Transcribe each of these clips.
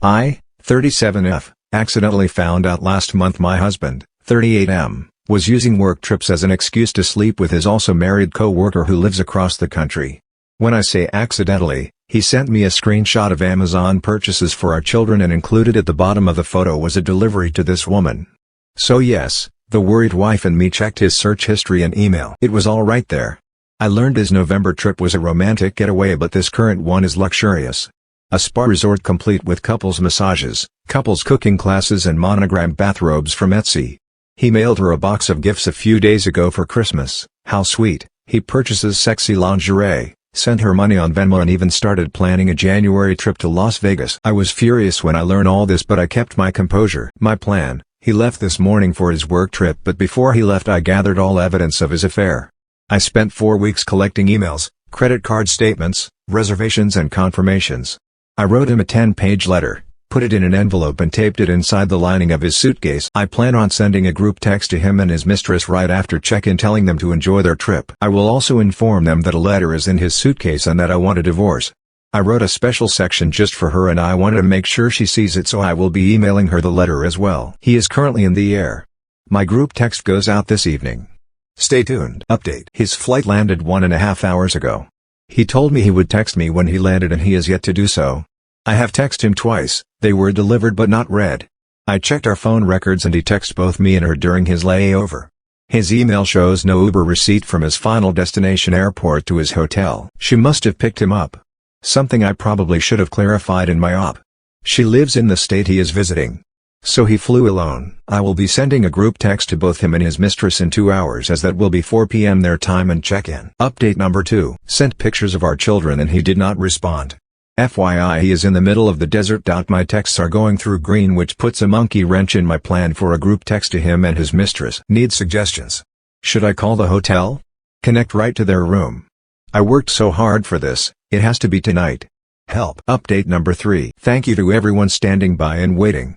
I, 37F, accidentally found out last month my husband, 38M, was using work trips as an excuse to sleep with his also married co-worker who lives across the country. When I say accidentally, he sent me a screenshot of Amazon purchases for our children and included at the bottom of the photo was a delivery to this woman. So yes, the worried wife and me checked his search history and email. It was all right there. I learned his November trip was a romantic getaway, but this current one is luxurious. A spa resort complete with couples massages, couples cooking classes and monogrammed bathrobes from Etsy. He mailed her a box of gifts a few days ago for Christmas. How sweet. He purchases sexy lingerie, sent her money on Venmo and even started planning a January trip to Las Vegas. I was furious when I learned all this, but I kept my composure. My plan: he left this morning for his work trip, but before he left I gathered all evidence of his affair. I spent 4 weeks collecting emails, credit card statements, reservations and confirmations. I wrote him a 10-page letter, put it in an envelope and taped it inside the lining of his suitcase. I plan on sending a group text to him and his mistress right after check-in telling them to enjoy their trip. I will also inform them that a letter is in his suitcase and that I want a divorce. I wrote a special section just for her and I wanted to make sure she sees it, so I will be emailing her the letter as well. He is currently in the air. My group text goes out this evening. Stay tuned. Update: his flight landed 1.5 hours ago. He told me he would text me when he landed and he has yet to do so. I have texted him twice, they were delivered but not read. I checked our phone records and he texted both me and her during his layover. His email shows no Uber receipt from his final destination airport to his hotel. She must have picked him up. Something I probably should have clarified in my op. She lives in the state he is visiting. So he flew alone. I will be sending a group text to both him and his mistress in 2 hours, as that will be 4 p.m. their time and check-in. Update number 2. Sent pictures of our children and he did not respond. FYI, he is in the middle of the desert. My texts are going through green, which puts a monkey wrench in my plan for a group text to him and his mistress. Need suggestions? Should I call the hotel? Connect right to their room? I worked so hard for this, it has to be tonight. Help. Update number 3. Thank you to everyone standing by and waiting.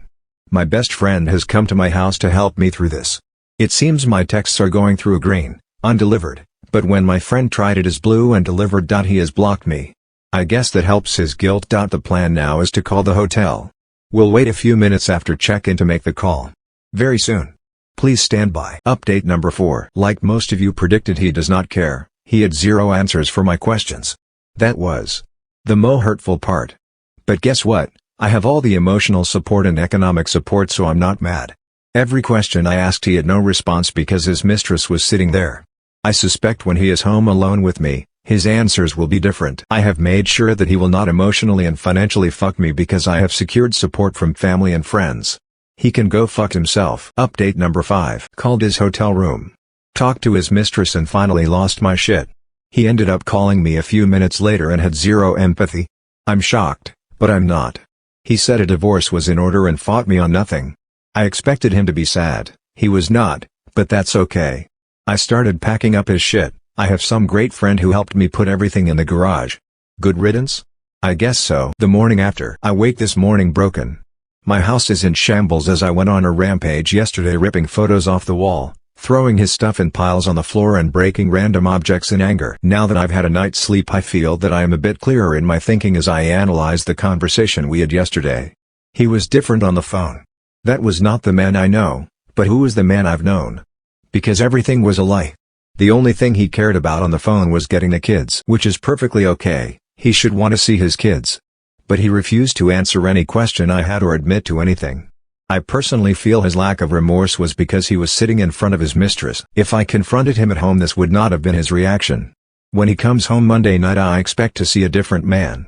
My best friend has come to my house to help me through this. It seems my texts are going through green, undelivered, but when my friend tried it as blue and delivered. He has blocked me. I guess that helps his guilt. The plan now is to call the hotel. We'll wait a few minutes after check-in to make the call. Very soon. Please stand by. Update number 4. Like most of you predicted, he does not care. He had 0 answers for my questions. That was the most hurtful part. But guess what? I have all the emotional support and economic support, so I'm not mad. Every question I asked he had no response because his mistress was sitting there. I suspect when he is home alone with me, his answers will be different. I have made sure that he will not emotionally and financially fuck me because I have secured support from family and friends. He can go fuck himself. Update number 5. Called his hotel room. Talked to his mistress and finally lost my shit. He ended up calling me a few minutes later and had 0 empathy. I'm shocked, but I'm not. He said a divorce was in order and fought me on nothing. I expected him to be sad. He was not, but that's okay. I started packing up his shit. I have some great friend who helped me put everything in the garage. Good riddance? I guess so. The morning after. I wake this morning broken. My house is in shambles as I went on a rampage yesterday, ripping photos off the wall, throwing his stuff in piles on the floor and breaking random objects in anger. Now that I've had a night's sleep, I feel that I am a bit clearer in my thinking as I analyze the conversation we had yesterday. He was different on the phone. That was not the man I know, but who was the man I've known? Because everything was a lie. The only thing he cared about on the phone was getting the kids, which is perfectly okay. He should want to see his kids. But he refused to answer any question I had or admit to anything. I personally feel his lack of remorse was because he was sitting in front of his mistress. If I confronted him at home, this would not have been his reaction. When he comes home Monday night, I expect to see a different man.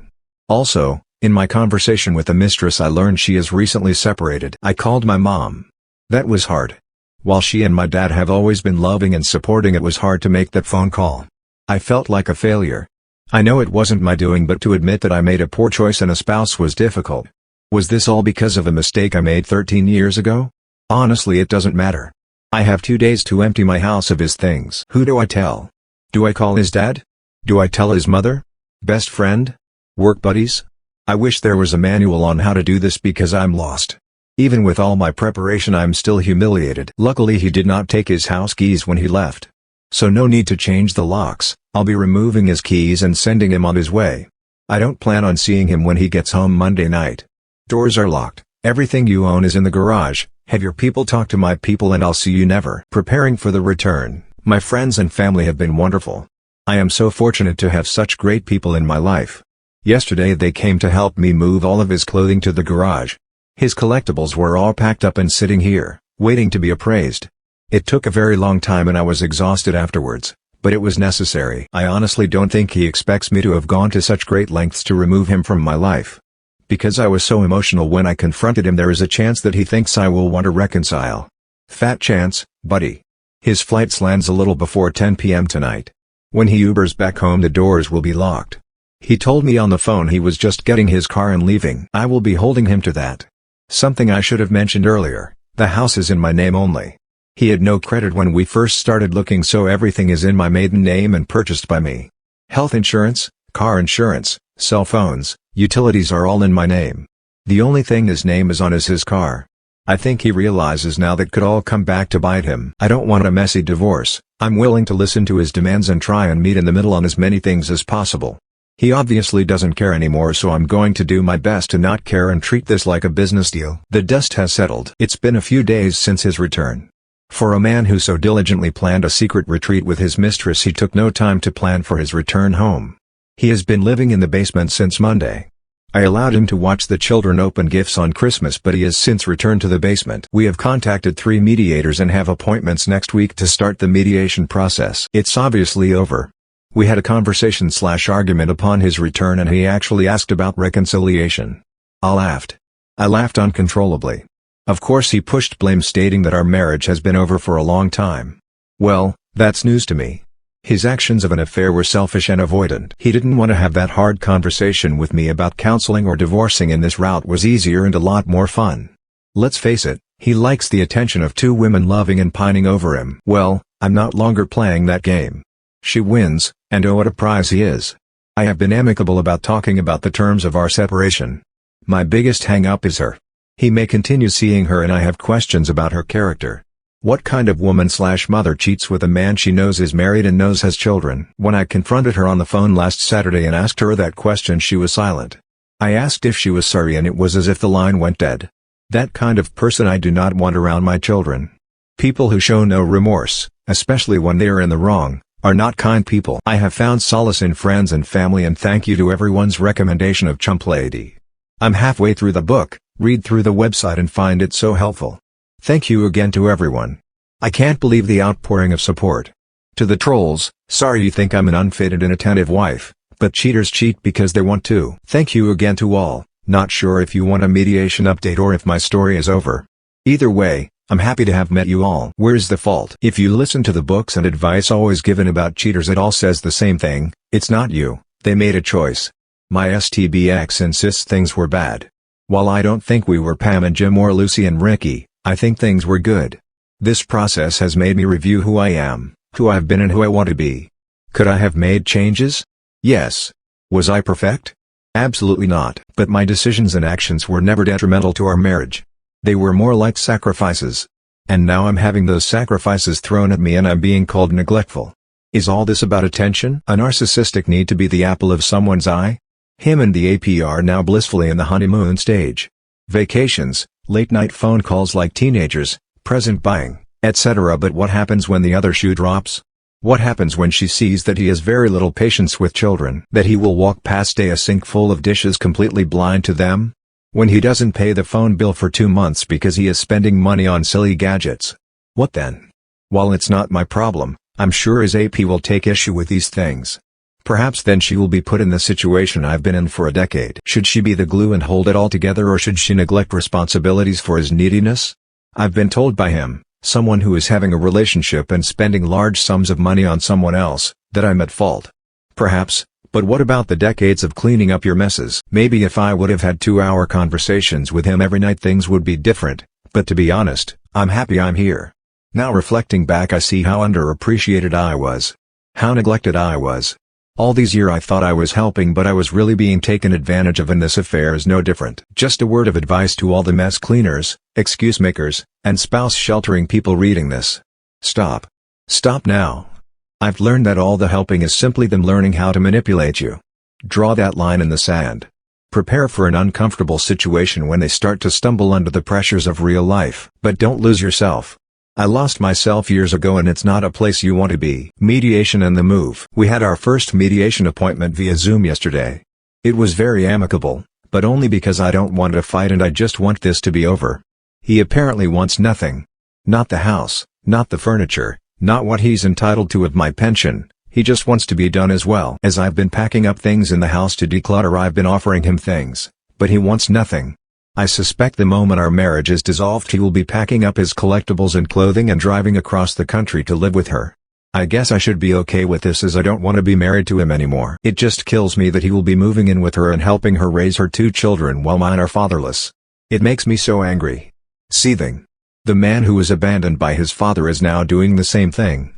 Also, in my conversation with the mistress, I learned she is recently separated. I called my mom. That was hard. While she and my dad have always been loving and supporting, it was hard to make that phone call. I felt like a failure. I know it wasn't my doing, but to admit that I made a poor choice in a spouse was difficult. Was this all because of a mistake I made 13 years ago? Honestly, it doesn't matter. I have 2 days to empty my house of his things. Who do I tell? Do I call his dad? Do I tell his mother? Best friend? Work buddies? I wish there was a manual on how to do this because I'm lost. Even with all my preparation, I'm still humiliated. Luckily, he did not take his house keys when he left. So no need to change the locks. I'll be removing his keys and sending him on his way. I don't plan on seeing him when he gets home Monday night. Doors are locked, everything you own is in the garage, have your people talk to my people and I'll see you never. Preparing for the return, my friends and family have been wonderful. I am so fortunate to have such great people in my life. Yesterday they came to help me move all of his clothing to the garage. His collectibles were all packed up and sitting here, waiting to be appraised. It took a very long time and I was exhausted afterwards, but it was necessary. I honestly don't think he expects me to have gone to such great lengths to remove him from my life. Because I was so emotional when I confronted him, there is a chance that he thinks I will want to reconcile. Fat chance, buddy. His flight lands a little before 10 p.m. tonight. When he Ubers back home the doors will be locked. He told me on the phone he was just getting his car and leaving. I will be holding him to that. Something I should have mentioned earlier, the house is in my name only. He had no credit when we first started looking, so everything is in my maiden name and purchased by me. Health insurance, car insurance, cell phones, utilities are all in my name. The only thing his name is on is his car. I think he realizes now that could all come back to bite him. I don't want a messy divorce. I'm willing to listen to his demands and try and meet in the middle on as many things as possible. He obviously doesn't care anymore, so I'm going to do my best to not care and treat this like a business deal. The dust has settled. It's been a few days since his return. For a man who so diligently planned a secret retreat with his mistress, he took no time to plan for his return home. He has been living in the basement since Monday. I allowed him to watch the children open gifts on Christmas, but he has since returned to the basement. We have contacted 3 mediators and have appointments next week to start the mediation process. It's obviously over. We had a conversation/argument upon his return and he actually asked about reconciliation. I laughed. I laughed uncontrollably. Of course he pushed blame, stating that our marriage has been over for a long time. Well, that's news to me. His actions of an affair were selfish and avoidant. He didn't want to have that hard conversation with me about counseling or divorcing, and this route was easier and a lot more fun. Let's face it, he likes the attention of 2 women loving and pining over him. Well, I'm not longer playing that game. She wins, and oh what a prize he is. I have been amicable about talking about the terms of our separation. My biggest hang-up is her. He may continue seeing her and I have questions about her character. What kind of woman/mother cheats with a man she knows is married and knows has children? When I confronted her on the phone last Saturday and asked her that question, she was silent. I asked if she was sorry and it was as if the line went dead. That kind of person I do not want around my children. People who show no remorse, especially when they are in the wrong, are not kind people. I have found solace in friends and family, and thank you to everyone's recommendation of Chump Lady. I'm halfway through the book, read through the website and find it so helpful. Thank you again to everyone. I can't believe the outpouring of support. To the trolls, sorry you think I'm an unfit and inattentive wife, but cheaters cheat because they want to. Thank you again to all. Not sure if you want a mediation update or if my story is over. Either way, I'm happy to have met you all. Where's the fault? If you listen to the books and advice always given about cheaters, it all says the same thing. It's not you, they made a choice. My STBX insists things were bad. While I don't think we were Pam and Jim or Lucy and Ricky, I think things were good. This process has made me review who I am, who I've been and who I want to be. Could I have made changes? Yes. Was I perfect? Absolutely not. But my decisions and actions were never detrimental to our marriage. They were more like sacrifices. And now I'm having those sacrifices thrown at me and I'm being called neglectful. Is all this about attention? A narcissistic need to be the apple of someone's eye? Him and the AP are now blissfully in the honeymoon stage. Vacations, late-night phone calls like teenagers, present buying, etc. But what happens when the other shoe drops? What happens when she sees that he has very little patience with children? That he will walk past a sink full of dishes completely blind to them? When he doesn't pay the phone bill for 2 months because he is spending money on silly gadgets? What then? While it's not my problem, I'm sure his AP will take issue with these things. Perhaps then she will be put in the situation I've been in for a decade. Should she be the glue and hold it all together, or should she neglect responsibilities for his neediness? I've been told by him, someone who is having a relationship and spending large sums of money on someone else, that I'm at fault. Perhaps, but what about the decades of cleaning up your messes? Maybe if I would have had 2-hour conversations with him every night things would be different, but to be honest, I'm happy I'm here. Now reflecting back, I see how underappreciated I was. How neglected I was. All these years I thought I was helping, but I was really being taken advantage of, and this affair is no different. Just a word of advice to all the mess cleaners, excuse makers, and spouse sheltering people reading this. Stop. Stop now. I've learned that all the helping is simply them learning how to manipulate you. Draw that line in the sand. Prepare for an uncomfortable situation when they start to stumble under the pressures of real life. But don't lose yourself. I lost myself years ago and it's not a place you want to be. Mediation and the move. We had our first mediation appointment via Zoom yesterday. It was very amicable, but only because I don't want to fight and I just want this to be over. He apparently wants nothing. Not the house, not the furniture, not what he's entitled to of my pension. He just wants to be done as well. As I've been packing up things in the house to declutter, I've been offering him things, but he wants nothing. I suspect the moment our marriage is dissolved he will be packing up his collectibles and clothing and driving across the country to live with her. I guess I should be okay with this as I don't want to be married to him anymore. It just kills me that he will be moving in with her and helping her raise her 2 children while mine are fatherless. It makes me so angry. Seething. The man who was abandoned by his father is now doing the same thing.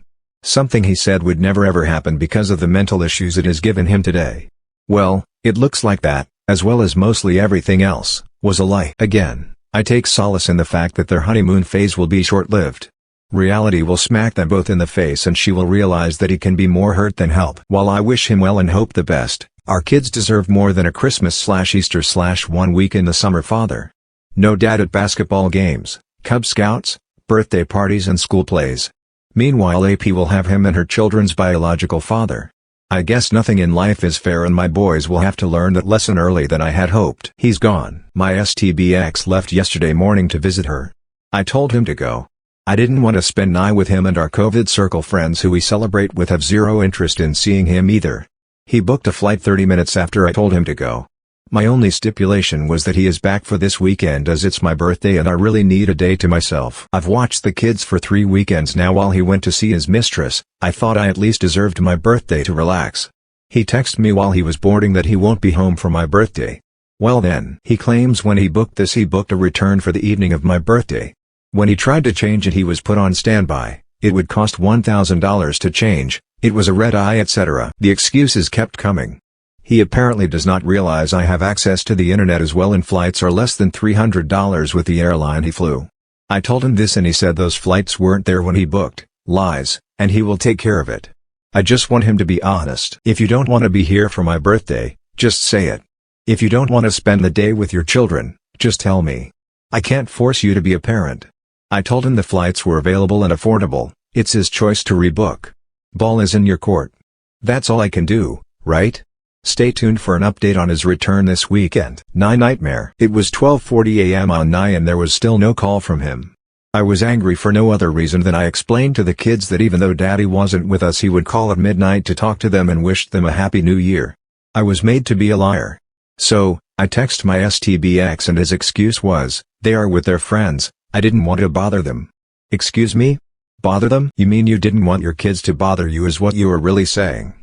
Something he said would never ever happen because of the mental issues it has given him today. Well, it looks like that, as well as mostly everything else, was a lie. Again, I take solace in the fact that their honeymoon phase will be short-lived. Reality will smack them both in the face and she will realize that he can be more hurt than help. While I wish him well and hope the best, our kids deserve more than a Christmas/Easter/1 week in the summer father. No dad at basketball games, Cub Scouts, birthday parties and school plays. Meanwhile AP will have him and her children's biological father. I guess nothing in life is fair and my boys will have to learn that lesson early than I had hoped. He's gone. My STBX left yesterday morning to visit her. I told him to go. I didn't want to spend night with him and our COVID circle friends who we celebrate with have zero interest in seeing him either. He booked a flight 30 minutes after I told him to go. My only stipulation was that he is back for this weekend as it's my birthday and I really need a day to myself. I've watched the kids for 3 weekends now while he went to see his mistress. I thought I at least deserved my birthday to relax. He texted me while he was boarding that he won't be home for my birthday. Well then, he claims when he booked this he booked a return for the evening of my birthday. When he tried to change it he was put on standby. It would cost $1,000 to change, it was a red eye etc. The excuses kept coming. He apparently does not realize I have access to the internet as well and flights are less than $300 with the airline he flew. I told him this and he said those flights weren't there when he booked. Lies, and he will take care of it. I just want him to be honest. If you don't want to be here for my birthday, just say it. If you don't want to spend the day with your children, just tell me. I can't force you to be a parent. I told him the flights were available and affordable, it's his choice to rebook. Ball is in your court. That's all I can do, right? Stay tuned for an update on his return this weekend. Nightmare. It was 12:40 a.m. on 9 and there was still no call from him. I was angry for no other reason than I explained to the kids that even though daddy wasn't with us he would call at midnight to talk to them and wished them a happy new year. I was made to be a liar. So, I texted my STBX and his excuse was, they are with their friends, I didn't want to bother them. Excuse me? Bother them? You mean you didn't want your kids to bother you is what you were really saying.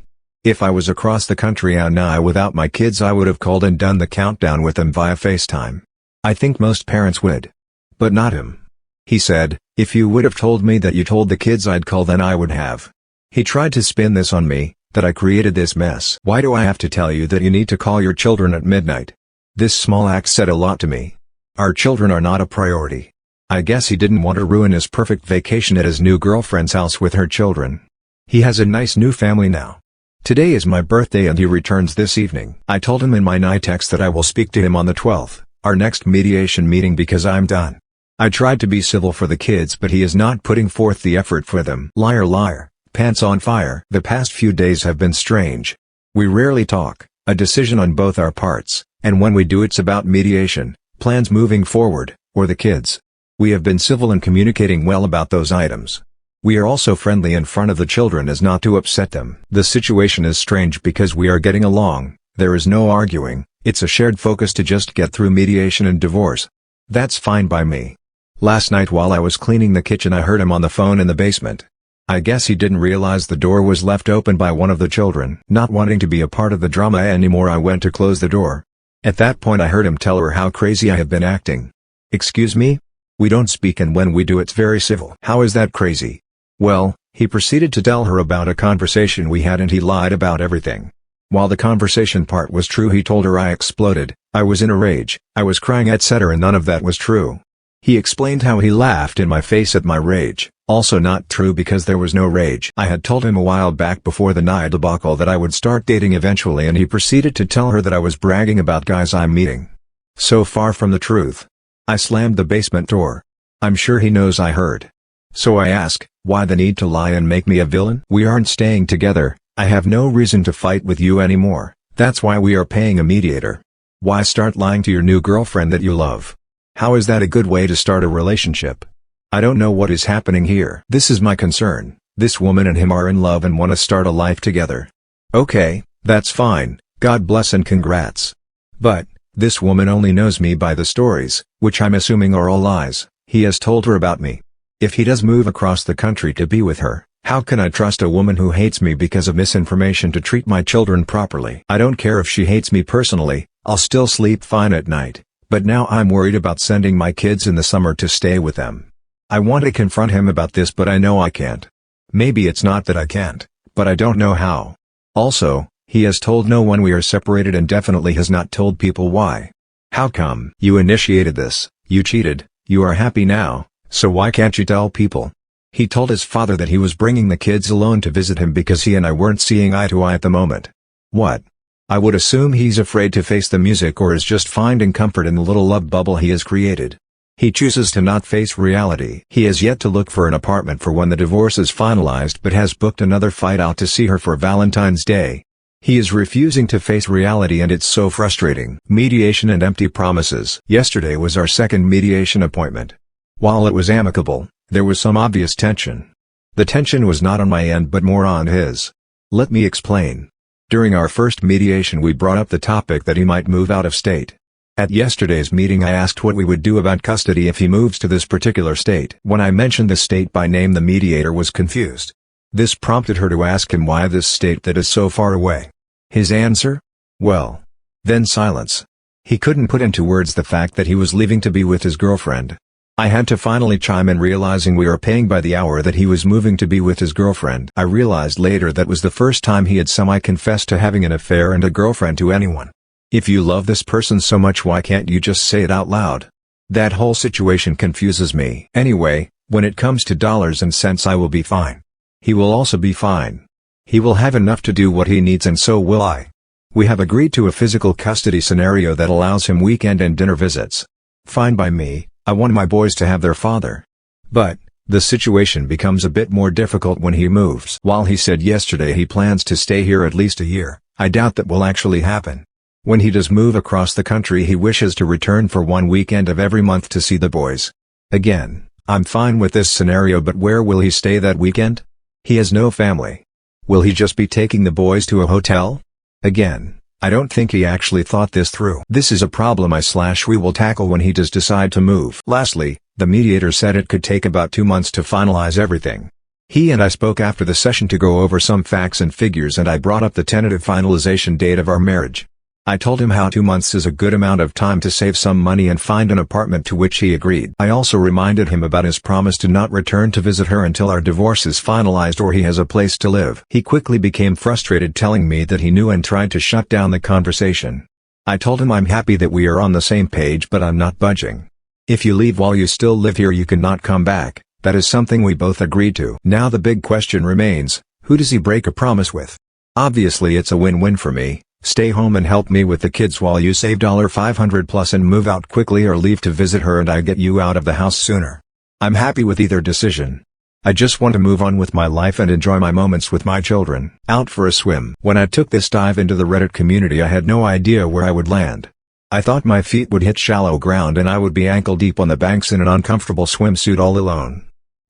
If I was across the country now without my kids I would have called and done the countdown with them via FaceTime. I think most parents would. But not him. He said, if you would have told me that you told the kids I'd call then I would have. He tried to spin this on me, that I created this mess. Why do I have to tell you that you need to call your children at midnight? This small act said a lot to me. Our children are not a priority. I guess he didn't want to ruin his perfect vacation at his new girlfriend's house with her children. He has a nice new family now. Today is my birthday and he returns this evening. I told him in my night text that I will speak to him on the 12th, our next mediation meeting because I'm done. I tried to be civil for the kids but he is not putting forth the effort for them. Liar liar, pants on fire. The past few days have been strange. We rarely talk, a decision on both our parts, and when we do it's about mediation, plans moving forward, or the kids. We have been civil and communicating well about those items. We are also friendly in front of the children as not to upset them. The situation is strange because we are getting along, there is no arguing, it's a shared focus to just get through mediation and divorce. That's fine by me. Last night while I was cleaning the kitchen I heard him on the phone in the basement. I guess he didn't realize the door was left open by one of the children. Not wanting to be a part of the drama anymore I went to close the door. At that point I heard him tell her how crazy I have been acting. Excuse me? We don't speak and when we do it's very civil. How is that crazy? Well, he proceeded to tell her about a conversation we had and he lied about everything. While the conversation part was true he told her I exploded, I was in a rage, I was crying etc. None of that was true. He explained how he laughed in my face at my rage, Also not true because there was no rage. I had told him a while back before the Nia debacle that I would start dating eventually, and he proceeded to tell her that I was bragging about guys I'm meeting. So far from the truth. I slammed the basement door. I'm sure he knows I heard. So I ask, why the need to lie and make me a villain? We aren't staying together, I have no reason to fight with you anymore, that's why we are paying a mediator. Why start lying to your new girlfriend that you love? How is that a good way to start a relationship? I don't know what is happening here. This is my concern. This woman and him are in love and want to start a life together. Okay, that's fine, God bless and congrats. But, this woman only knows me by the stories, which I'm assuming are all lies, he has told her about me. If he does move across the country to be with her, how can I trust a woman who hates me because of misinformation to treat my children properly? I don't care if she hates me personally, I'll still sleep fine at night, but now I'm worried about sending my kids in the summer to stay with them. I want to confront him about this, but I know I can't. Maybe it's not that I can't, but I don't know how. Also, he has told no one we are separated and definitely has not told people why. How come? You initiated this, you cheated, you are happy now, so why can't you tell people? He told his father that he was bringing the kids alone to visit him because he and I weren't seeing eye to eye at the moment. What? I would assume he's afraid to face the music or is just finding comfort in the little love bubble he has created. He chooses to not face reality. He has yet to look for an apartment for when the divorce is finalized, but has booked another flight out to see her for Valentine's Day. He is refusing to face reality and it's so frustrating. Mediation and empty promises. Yesterday was our second mediation appointment. While it was amicable, there was some obvious tension. The tension was not on my end but more on his. Let me explain. During our first mediation we brought up the topic that he might move out of state. At yesterday's meeting I asked what we would do about custody if he moves to this particular state. When I mentioned the state by name the mediator was confused. This prompted her to ask him why this state that is so far away. His answer? Well. Then silence. He couldn't put into words the fact that he was leaving to be with his girlfriend. I had to finally chime in, realizing we are paying by the hour that he was moving to be with his girlfriend. I realized later that was the first time he had semi-confessed to having an affair and a girlfriend to anyone. If you love this person so much, why can't you just say it out loud? That whole situation confuses me. Anyway, when it comes to dollars and cents I will be fine. He will also be fine. He will have enough to do what he needs and so will I. We have agreed to a physical custody scenario that allows him weekend and dinner visits. Fine by me, I want my boys to have their father. But, the situation becomes a bit more difficult when he moves. While he said yesterday he plans to stay here at least a year, I doubt that will actually happen. When he does move across the country he wishes to return for one weekend of every month to see the boys. Again, I'm fine with this scenario, but where will he stay that weekend? He has no family. Will he just be taking the boys to a hotel? Again, I don't think he actually thought this through. This is a problem we will tackle when he does decide to move. Lastly, the mediator said it could take about 2 months to finalize everything. He and I spoke after the session to go over some facts and figures, and I brought up the tentative finalization date of our marriage. I told him how 2 months is a good amount of time to save some money and find an apartment, to which he agreed. I also reminded him about his promise to not return to visit her until our divorce is finalized or he has a place to live. He quickly became frustrated, telling me that he knew and tried to shut down the conversation. I told him I'm happy that we are on the same page, but I'm not budging. If you leave while you still live here you cannot come back, that is something we both agreed to. Now the big question remains, who does he break a promise with? Obviously it's a win-win for me. Stay home and help me with the kids while you save $500 plus and move out quickly, or leave to visit her and I get you out of the house sooner. I'm happy with either decision. I just want to move on with my life and enjoy my moments with my children. Out for a swim. When I took this dive into the Reddit community I had no idea where I would land. I thought my feet would hit shallow ground and I would be ankle deep on the banks in an uncomfortable swimsuit all alone.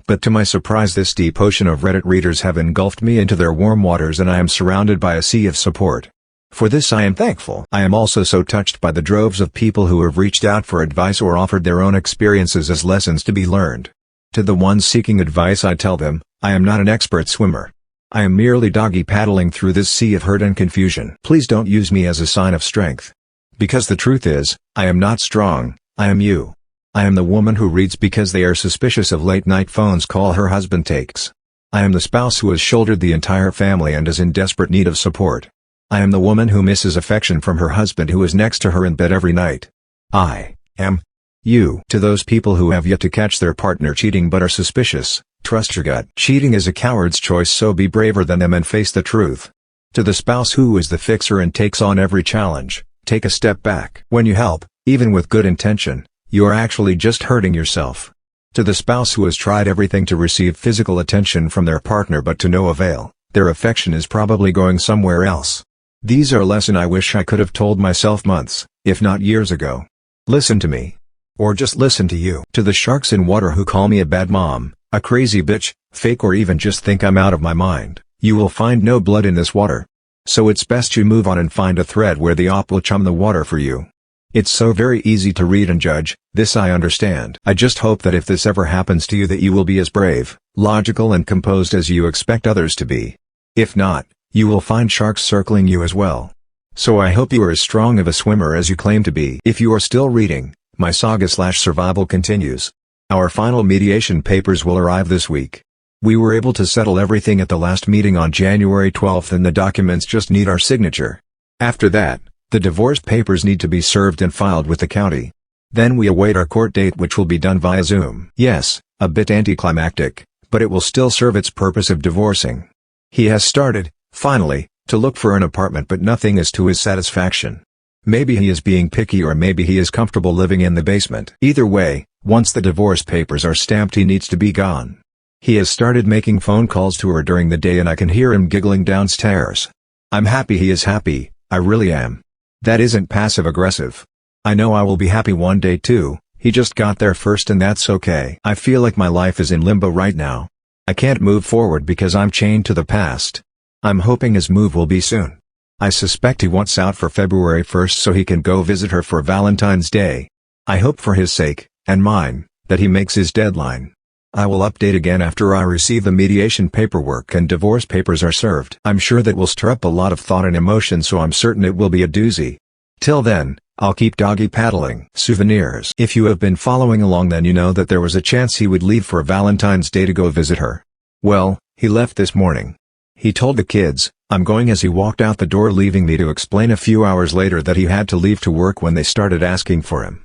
But to my surprise this deep ocean of Reddit readers have engulfed me into their warm waters and I am surrounded by a sea of support. For this I am thankful. I am also so touched by the droves of people who have reached out for advice or offered their own experiences as lessons to be learned. To the ones seeking advice I tell them, I am not an expert swimmer. I am merely doggy paddling through this sea of hurt and confusion. Please don't use me as a sign of strength. Because the truth is, I am not strong, I am you. I am the woman who reads because they are suspicious of late-night phones call her husband takes. I am the spouse who has shouldered the entire family and is in desperate need of support. I am the woman who misses affection from her husband who is next to her in bed every night. I am you. To those people who have yet to catch their partner cheating but are suspicious, Trust your gut. Cheating is a coward's choice, so be braver than them and face the truth. To the spouse who is the fixer and takes on every challenge, take a step back. When you help, even with good intention, you are actually just hurting yourself. To the spouse who has tried everything to receive physical attention from their partner but to no avail, their affection is probably going somewhere else. These are lessons I wish I could have told myself months, if not years ago. Listen to me. Or just listen to you. To the sharks in water who call me a bad mom, a crazy bitch, fake, or even just think I'm out of my mind, you will find no blood in this water. So it's best you move on and find a thread where the op will chum the water for you. It's so very easy to read and judge, this I understand. I just hope that if this ever happens to you that you will be as brave, logical and composed as you expect others to be. If not, you will find sharks circling you as well. So I hope you are as strong of a swimmer as you claim to be. If you are still reading, my saga/survival continues. Our final mediation papers will arrive this week. We were able to settle everything at the last meeting on January 12th and the documents just need our signature. After that, the divorce papers need to be served and filed with the county. Then we await our court date, which will be done via Zoom. Yes, a bit anticlimactic, but it will still serve its purpose of divorcing. He has started, finally, to look for an apartment, but nothing is to his satisfaction. Maybe he is being picky, or maybe he is comfortable living in the basement. Either way, once the divorce papers are stamped, he needs to be gone. He has started making phone calls to her during the day and I can hear him giggling downstairs. I'm happy he is happy, I really am. That isn't passive-aggressive. I know I will be happy one day too, he just got there first and that's okay. I feel like my life is in limbo right now. I can't move forward because I'm chained to the past. I'm hoping his move will be soon. I suspect he wants out for February 1st so he can go visit her for Valentine's Day. I hope for his sake, and mine, that he makes his deadline. I will update again after I receive the mediation paperwork and divorce papers are served. I'm sure that will stir up a lot of thought and emotion, so I'm certain it will be a doozy. Till then, I'll keep doggy paddling. Souvenirs. If you have been following along, then you know that there was a chance he would leave for Valentine's Day to go visit her. Well, he left this morning. He told the kids, "I'm going," as he walked out the door, leaving me to explain a few hours later that he had to leave to work when they started asking for him.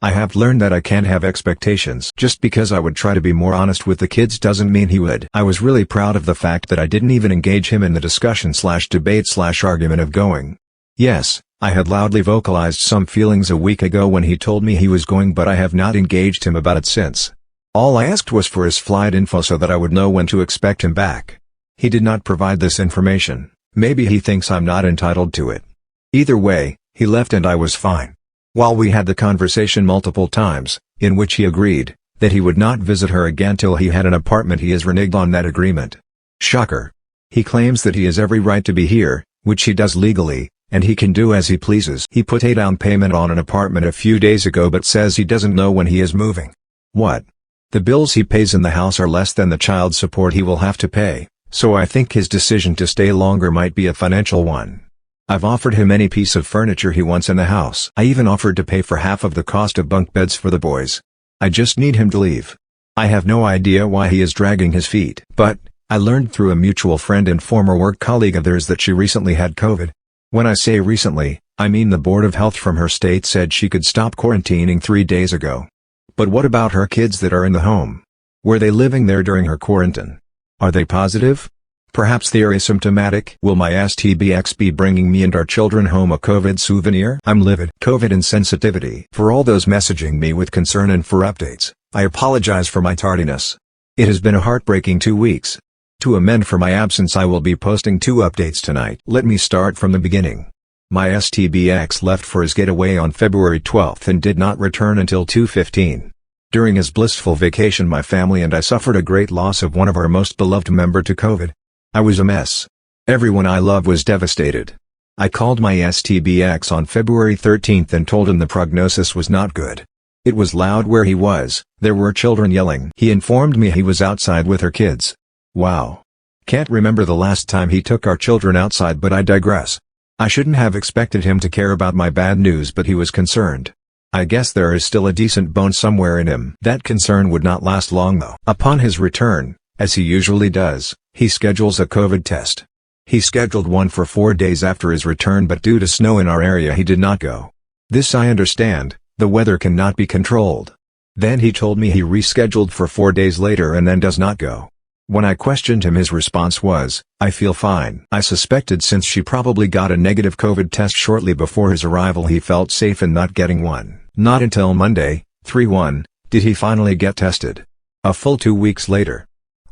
I have learned that I can't have expectations. Just because I would try to be more honest with the kids doesn't mean he would. I was really proud of the fact that I didn't even engage him in the discussion/debate/argument of going. Yes, I had loudly vocalized some feelings a week ago when he told me he was going, but I have not engaged him about it since. All I asked was for his flight info so that I would know when to expect him back. He did not provide this information. Maybe he thinks I'm not entitled to it. Either way, he left and I was fine. While we had the conversation multiple times, in which he agreed that he would not visit her again till he had an apartment, he has reneged on that agreement. Shocker. He claims that he has every right to be here, which he does legally, and he can do as he pleases. He put a down payment on an apartment a few days ago but says he doesn't know when he is moving. What? The bills he pays in the house are less than the child support he will have to pay, so I think his decision to stay longer might be a financial one. I've offered him any piece of furniture he wants in the house. I even offered to pay for half of the cost of bunk beds for the boys. I just need him to leave. I have no idea why he is dragging his feet. But, I learned through a mutual friend and former work colleague of theirs that she recently had COVID. When I say recently, I mean the Board of Health from her state said she could stop quarantining 3 days ago. But what about her kids that are in the home? Were they living there during her quarantine? Are they positive? Perhaps they are asymptomatic. Will my STBX be bringing me and our children home a COVID souvenir? I'm livid. COVID insensitivity. For all those messaging me with concern and for updates, I apologize for my tardiness. It has been a heartbreaking 2 weeks. To amend for my absence, I will be posting 2 updates tonight. Let me start from the beginning. My STBX left for his getaway on February 12th and did not return until 2:15. During his blissful vacation, my family and I suffered a great loss of one of our most beloved member to COVID. I was a mess. Everyone I love was devastated. I called my STBX on February 13th and told him the prognosis was not good. It was loud where he was, there were children yelling. He informed me he was outside with her kids. Wow. Can't remember the last time he took our children outside, but I digress. I shouldn't have expected him to care about my bad news, but he was concerned. I guess there is still a decent bone somewhere in him. That concern would not last long though. Upon his return, as he usually does, he schedules a COVID test. He scheduled one for 4 days after his return, but due to snow in our area he did not go. This I understand, the weather cannot be controlled. Then he told me he rescheduled for 4 days later and then does not go. When I questioned him, his response was, "I feel fine." I suspected since she probably got a negative COVID test shortly before his arrival he felt safe in not getting one. Not until Monday, 3/1, did he finally get tested. A full 2 weeks later.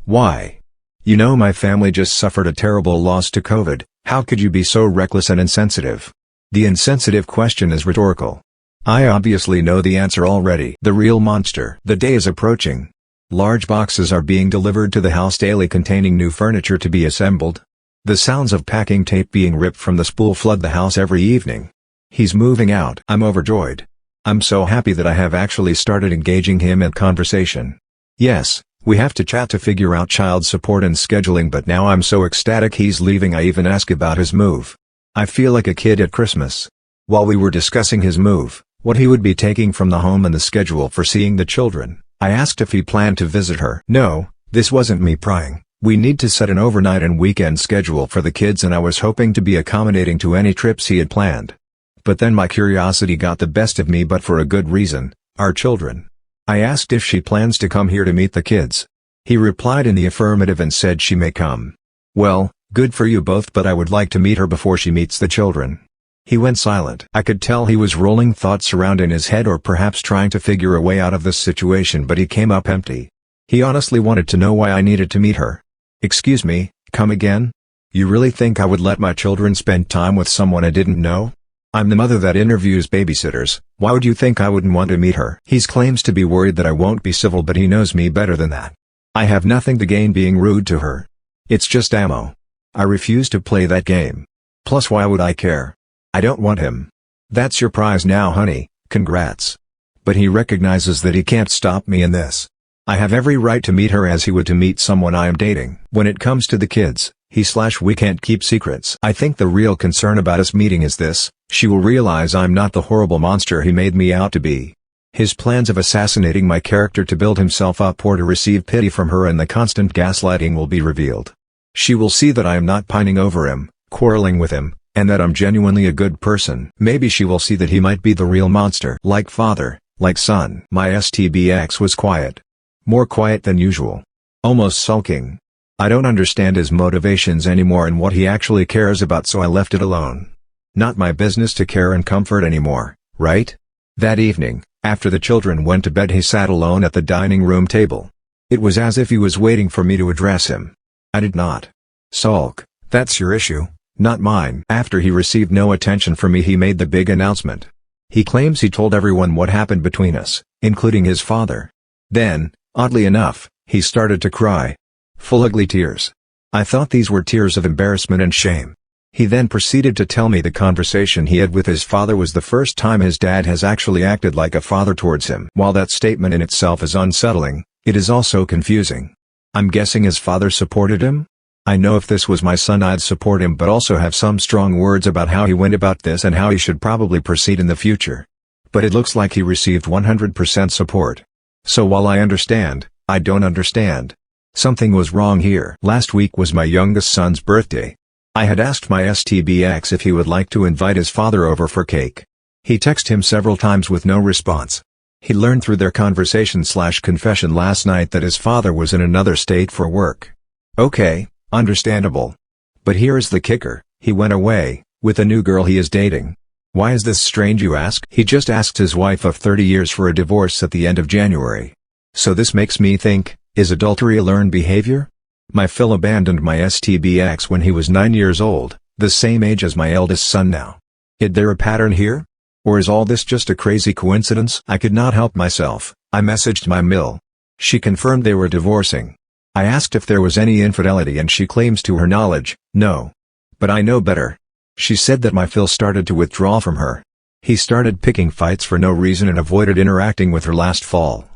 Why? You know, my family just suffered a terrible loss to COVID, how could you be so reckless and insensitive? The insensitive question is rhetorical. I obviously know the answer already. The real monster. The day is approaching. Large boxes are being delivered to the house daily containing new furniture to be assembled. The sounds of packing tape being ripped from the spool flood the house every evening. He's moving out. I'm overjoyed. I'm so happy that I have actually started engaging him in conversation. Yes, we have to chat to figure out child support and scheduling, but now I'm so ecstatic he's leaving I even ask about his move. I feel like a kid at Christmas. While we were discussing his move, what he would be taking from the home and the schedule for seeing the children, I asked if he planned to visit her. No, this wasn't me prying. We need to set an overnight and weekend schedule for the kids and I was hoping to be accommodating to any trips he had planned. But then my curiosity got the best of me, but for a good reason, our children. I asked if she plans to come here to meet the kids. He replied in the affirmative and said she may come. Well, good for you both, but I would like to meet her before she meets the children. He went silent. I could tell he was rolling thoughts around in his head or perhaps trying to figure a way out of this situation, but he came up empty. He honestly wanted to know why I needed to meet her. Excuse me, come again? You really think I would let my children spend time with someone I didn't know? I'm the mother that interviews babysitters, why would you think I wouldn't want to meet her? He claims to be worried that I won't be civil, but he knows me better than that. I have nothing to gain being rude to her. It's just ammo. I refuse to play that game. Plus, why would I care? I don't want him. That's your prize now, honey, congrats. But he recognizes that he can't stop me in this. I have every right to meet her as he would to meet someone I am dating. When it comes to the kids, we can't keep secrets. I think the real concern about us meeting is this: she will realize I'm not the horrible monster he made me out to be. His plans of assassinating my character to build himself up or to receive pity from her and the constant gaslighting will be revealed. She will see that I am not pining over him, quarreling with him, and that I'm genuinely a good person. Maybe she will see that he might be the real monster. Like father, like son. My STBX was quiet. More quiet than usual. Almost sulking. I don't understand his motivations anymore and what he actually cares about, so I left it alone. Not my business to care and comfort anymore, right? That evening, after the children went to bed, he sat alone at the dining room table. It was as if he was waiting for me to address him. I did not. Sulk, that's your issue, not mine. After he received no attention from me, he made the big announcement. He claims he told everyone what happened between us, including his father. Then, oddly enough, he started to cry. Full ugly tears. I thought these were tears of embarrassment and shame. He then proceeded to tell me the conversation he had with his father was the first time his dad has actually acted like a father towards him. While that statement in itself is unsettling, it is also confusing. I'm guessing his father supported him? I know if this was my son I'd support him, but also have some strong words about how he went about this and how he should probably proceed in the future. But it looks like he received 100% support. So while I understand, I don't understand. Something was wrong here. Last week was my youngest son's birthday. I had asked my STBX if he would like to invite his father over for cake. He texted him several times with no response. He learned through their conversation/confession last night that his father was in another state for work. Okay, understandable. But here is the kicker, he went away, with a new girl he is dating. Why is this strange, you ask? He just asked his wife of 30 years for a divorce at the end of January. So this makes me think, is adultery a learned behavior? My Phil abandoned my STBX when he was 9 years old, the same age as my eldest son now. Is there a pattern here? Or is all this just a crazy coincidence? I could not help myself. I messaged my Mill. She confirmed they were divorcing. I asked if there was any infidelity and she claims to her knowledge, no. But I know better. She said that my Phil started to withdraw from her. He started picking fights for no reason and avoided interacting with her last fall.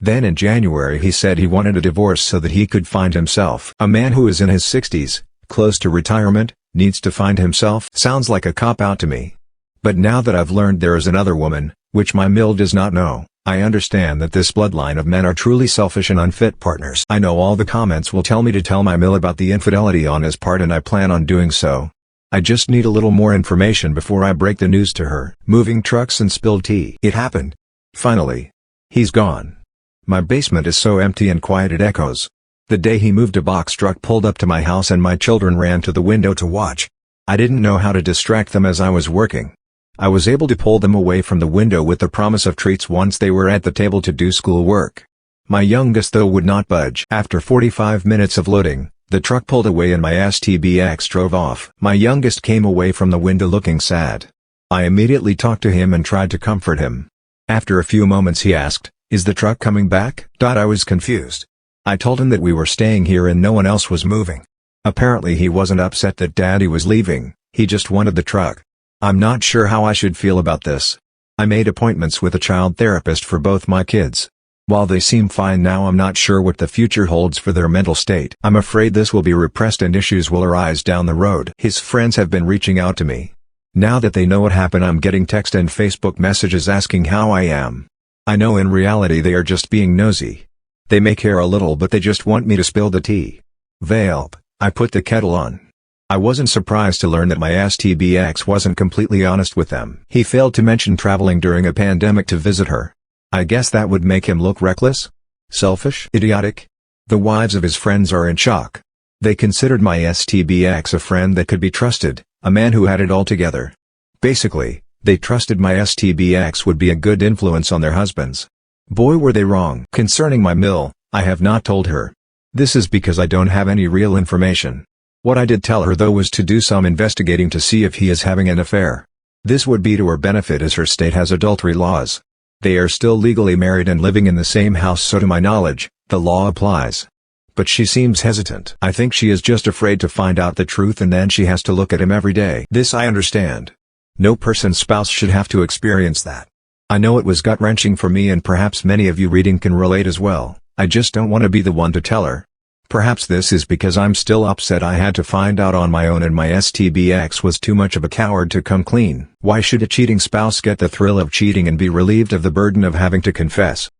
Then in January he said he wanted a divorce so that he could find himself. A man who is in his 60s, close to retirement, needs to find himself. Sounds like a cop-out to me. But now that I've learned there is another woman, which my Mill does not know, I understand that this bloodline of men are truly selfish and unfit partners. I know all the comments will tell me to tell my Mill about the infidelity on his part, and I plan on doing so. I just need a little more information before I break the news to her. Moving trucks and spilled tea. It happened. Finally. He's gone. My basement is so empty and quiet it echoes. The day he moved, a box truck pulled up to my house and my children ran to the window to watch. I didn't know how to distract them as I was working. I was able to pull them away from the window with the promise of treats once they were at the table to do schoolwork. My youngest though would not budge. After 45 minutes of loading, the truck pulled away and my STBX drove off. My youngest came away from the window looking sad. I immediately talked to him and tried to comfort him. After a few moments he asked, "Is the truck coming back?" I was confused. I told him that we were staying here and no one else was moving. Apparently he wasn't upset that Daddy was leaving, he just wanted the truck. I'm not sure how I should feel about this. I made appointments with a child therapist for both my kids. While they seem fine now, I'm not sure what the future holds for their mental state. I'm afraid this will be repressed and issues will arise down the road. His friends have been reaching out to me. Now that they know what happened, I'm getting text and Facebook messages asking how I am. I know in reality they are just being nosy. They may care a little but they just want me to spill the tea. Velp, I put the kettle on. I wasn't surprised to learn that my STBX wasn't completely honest with them. He failed to mention traveling during a pandemic to visit her. I guess that would make him look reckless? Selfish? Idiotic? The wives of his friends are in shock. They considered my STBX a friend that could be trusted, a man who had it all together. Basically, they trusted my STBX would be a good influence on their husbands. Boy were they wrong. Concerning my mill, I have not told her. This is because I don't have any real information. What I did tell her though was to do some investigating to see if he is having an affair. This would be to her benefit as her state has adultery laws. They are still legally married and living in the same house, so to my knowledge, the law applies. But she seems hesitant. I think she is just afraid to find out the truth and then she has to look at him every day. This I understand. No person's spouse should have to experience that. I know it was gut-wrenching for me and perhaps many of you reading can relate as well. I just don't want to be the one to tell her. Perhaps this is because I'm still upset I had to find out on my own and my STBX was too much of a coward to come clean. Why should a cheating spouse get the thrill of cheating and be relieved of the burden of having to confess?